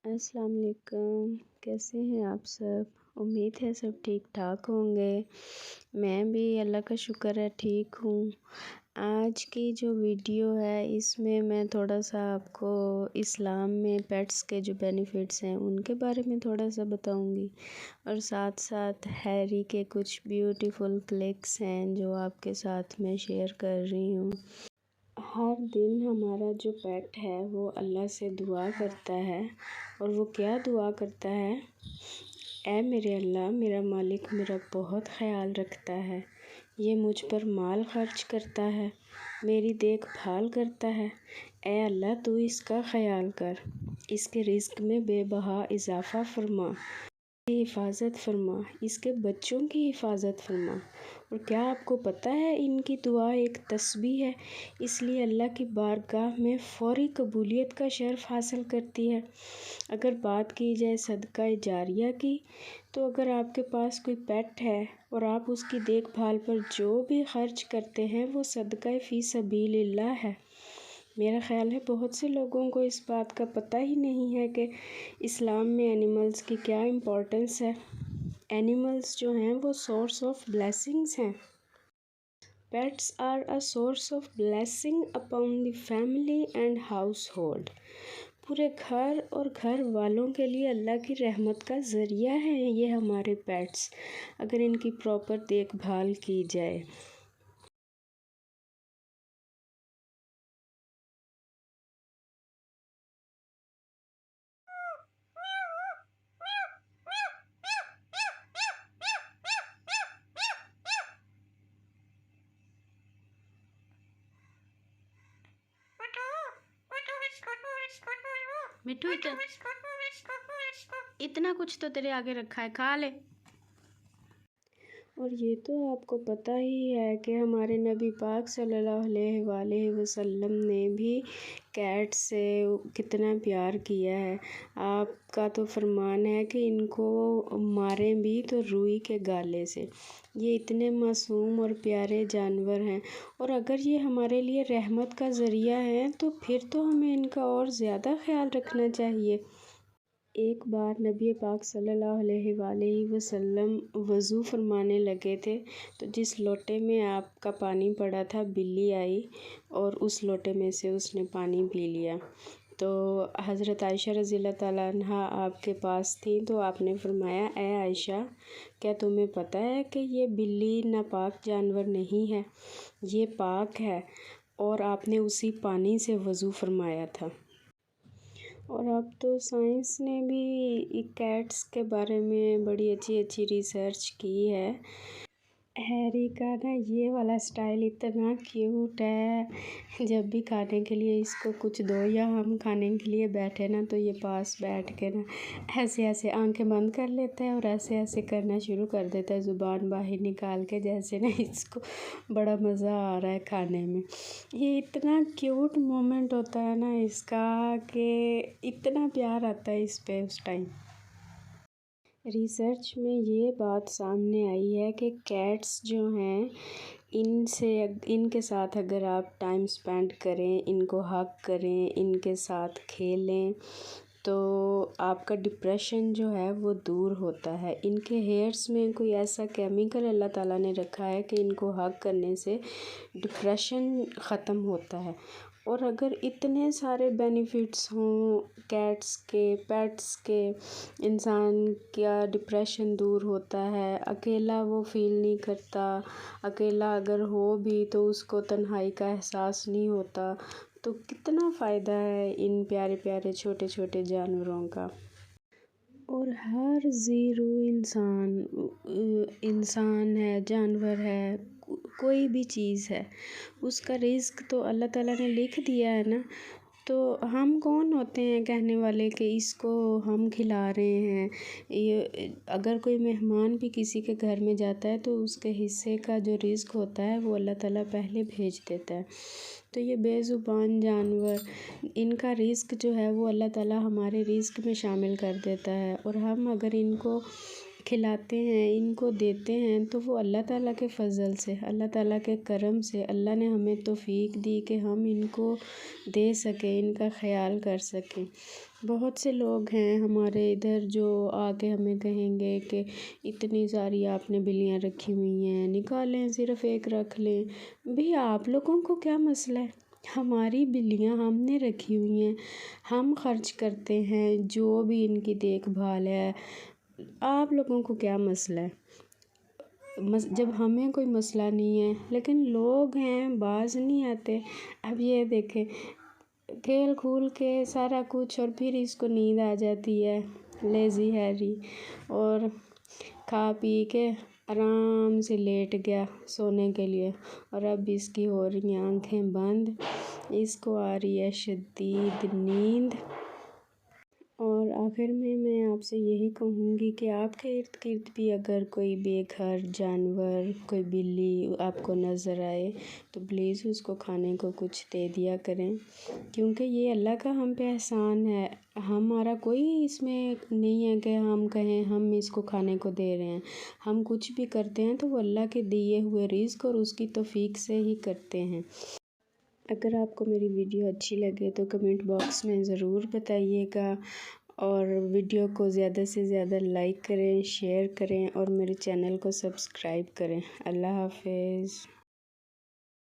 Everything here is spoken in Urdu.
السلام علیکم، کیسے ہیں آپ سب؟ امید ہے سب ٹھیک ٹھاک ہوں گے۔ میں بھی اللہ کا شکر ہے ٹھیک ہوں۔ آج کی جو ویڈیو ہے اس میں تھوڑا سا آپ کو اسلام میں پیٹس کے جو بینیفٹس ہیں ان کے بارے میں تھوڑا سا بتاؤں گی، اور ساتھ ساتھ ہیری کے کچھ بیوٹیفل کلکس ہیں جو آپ کے ساتھ میں شیئر کر رہی ہوں۔ ہر دن ہمارا جو پیٹ ہے وہ اللہ سے دعا کرتا ہے، اور وہ کیا دعا کرتا ہے؟ اے میرے اللہ، میرا مالک میرا بہت خیال رکھتا ہے، یہ مجھ پر مال خرچ کرتا ہے، میری دیکھ بھال کرتا ہے، اے اللہ تو اس کا خیال کر، اس کے رزق میں بے بہا اضافہ فرما، اس کی حفاظت فرما، اس کے بچوں کی حفاظت فرما۔ اور کیا آپ کو پتہ ہے ان کی دعا ایک تسبیح ہے، اس لیے اللہ کی بارگاہ میں فوری قبولیت کا شرف حاصل کرتی ہے۔ اگر بات کی جائے صدقہ جاریہ کی، تو اگر آپ کے پاس کوئی پیٹ ہے اور آپ اس کی دیکھ بھال پر جو بھی خرچ کرتے ہیں وہ صدقہ فی سبیل اللہ ہے۔ میرا خیال ہے بہت سے لوگوں کو اس بات کا پتہ ہی نہیں ہے کہ اسلام میں اینیملز کی کیا امپورٹنس ہے۔ اینیملز جو ہیں وہ سورس آف بلیسنگز ہیں۔ Pets are a source of blessing upon the family and house hold گھر اور گھر والوں کے لیے اللہ کی رحمت کا ذریعہ ہے یہ ہمارے پیٹس، اگر ان کی پراپر دیکھ بھال کی جائے۔ مٹھو اتنا کچھ تو تیرے آگے رکھا ہے، کھا لے۔ اور یہ تو آپ کو پتہ ہی ہے کہ ہمارے نبی پاک صلی اللہ علیہ وآلہ وسلم نے بھی کیٹ سے کتنا پیار کیا ہے۔ آپ کا تو فرمان ہے کہ ان کو ماریں بھی تو روئی کے گالے سے۔ یہ اتنے معصوم اور پیارے جانور ہیں، اور اگر یہ ہمارے لیے رحمت کا ذریعہ ہیں تو پھر تو ہمیں ان کا اور زیادہ خیال رکھنا چاہیے۔ ایک بار نبی پاک صلی اللہ علیہ وآلہ وسلم وضو فرمانے لگے تھے، تو جس لوٹے میں آپ کا پانی پڑا تھا بلی آئی اور اس لوٹے میں سے اس نے پانی پی لیا۔ تو حضرت عائشہ رضی اللہ تعالیٰ عنہا آپ کے پاس تھیں، تو آپ نے فرمایا، اے عائشہ، کیا تمہیں پتہ ہے کہ یہ بلی ناپاک جانور نہیں ہے، یہ پاک ہے، اور آپ نے اسی پانی سے وضو فرمایا تھا۔ اور اب تو سائنس نے بھی کیٹس کے بارے میں بڑی اچھی ریسرچ کی ہے۔ ہیری کا نا یہ والا سٹائل اتنا کیوٹ ہے، جب بھی کھانے کے لیے اس کو کچھ دو یا ہم کھانے کے لیے بیٹھے نا تو یہ پاس بیٹھ کے نا ایسے آنکھیں بند کر لیتا ہے اور ایسے کرنا شروع کر دیتا ہے، زبان باہر نکال کے، جیسے نا اس کو بڑا مزہ آ رہا ہے کھانے میں۔ یہ اتنا کیوٹ مومنٹ ہوتا ہے نا اس کا کہ اتنا پیار آتا ہے اس پہ اس ٹائم۔ ریسرچ میں یہ بات سامنے آئی ہے کہ کیٹس جو ہیں ان کے ساتھ اگر آپ ٹائم سپینڈ کریں، ان کو ہگ کریں، ان کے ساتھ کھیلیں، تو آپ کا ڈپریشن جو ہے وہ دور ہوتا ہے۔ ان کے ہیئرس میں کوئی ایسا کیمیکل اللہ تعالیٰ نے رکھا ہے کہ ان کو ہگ کرنے سے ڈپریشن ختم ہوتا ہے۔ اور اگر اتنے سارے بینیفٹس ہوں کیٹس کے، پیٹس کے، انسان کا ڈپریشن دور ہوتا ہے، اکیلا وہ فیل نہیں کرتا، اکیلا اگر ہو بھی تو اس کو تنہائی کا احساس نہیں ہوتا، تو کتنا فائدہ ہے ان پیارے پیارے چھوٹے چھوٹے جانوروں کا۔ اور ہر ذی روح انسان ہے، جانور ہے، کوئی بھی چیز ہے، اس کا رزق تو اللہ تعالیٰ نے لکھ دیا ہے نا۔ تو ہم کون ہوتے ہیں کہنے والے کہ اس کو ہم کھلا رہے ہیں؟ یہ اگر کوئی مہمان بھی کسی کے گھر میں جاتا ہے تو اس کے حصے کا جو رزق ہوتا ہے وہ اللہ تعالیٰ پہلے بھیج دیتا ہے۔ تو یہ بے زبان جانور، ان کا رزق جو ہے وہ اللہ تعالیٰ ہمارے رزق میں شامل کر دیتا ہے، اور ہم اگر ان کو کھلاتے ہیں، ان کو دیتے ہیں، تو وہ اللہ تعالیٰ کے فضل سے، اللہ تعالیٰ کے کرم سے، اللہ نے ہمیں توفیق دی کہ ہم ان کو دے سکیں، ان کا خیال کر سکیں۔ بہت سے لوگ ہیں ہمارے ادھر جو آ کے ہمیں کہیں گے کہ اتنی ساری آپ نے بلیاں رکھی ہوئی ہیں، نکالیں، صرف ایک رکھ لیں۔ بھی آپ لوگوں کو کیا مسئلہ ہے؟ ہماری بلیاں ہم نے رکھی ہوئی ہیں، ہم خرچ کرتے ہیں، جو بھی ان کی دیکھ بھال ہے، آپ لوگوں کو کیا مسئلہ ہے؟ جب ہمیں کوئی مسئلہ نہیں ہے، لیکن لوگ ہیں باز نہیں آتے۔ اب یہ دیکھیں، کھیل کھول کے سارا کچھ اور پھر اس کو نیند آ جاتی ہے، لیزی ہیری، اور کھا پی کے آرام سے لیٹ گیا سونے کے لیے، اور اب اس کی ہو رہی ہیں آنکھیں بند، اس کو آ رہی ہے شدید نیند۔ اور آخر میں آپ سے یہی کہوں گی کہ آپ کے ارد گرد بھی اگر کوئی بے گھر جانور، کوئی بلی آپ کو نظر آئے تو پلیز اس کو کھانے کو کچھ دے دیا کریں، کیونکہ یہ اللہ کا ہم پہ احسان ہے۔ ہمارا کوئی اس میں نہیں ہے کہ ہم کہیں ہم اس کو کھانے کو دے رہے ہیں۔ ہم کچھ بھی کرتے ہیں تو وہ اللہ کے دیے ہوئے رزق اور اس کی توفیق سے ہی کرتے ہیں۔ اگر آپ کو میری ویڈیو اچھی لگے تو کمنٹ باکس میں ضرور بتائیے گا، اور ویڈیو کو زیادہ سے زیادہ لائک کریں، شیئر کریں، اور میرے چینل کو سبسکرائب کریں۔ اللہ حافظ۔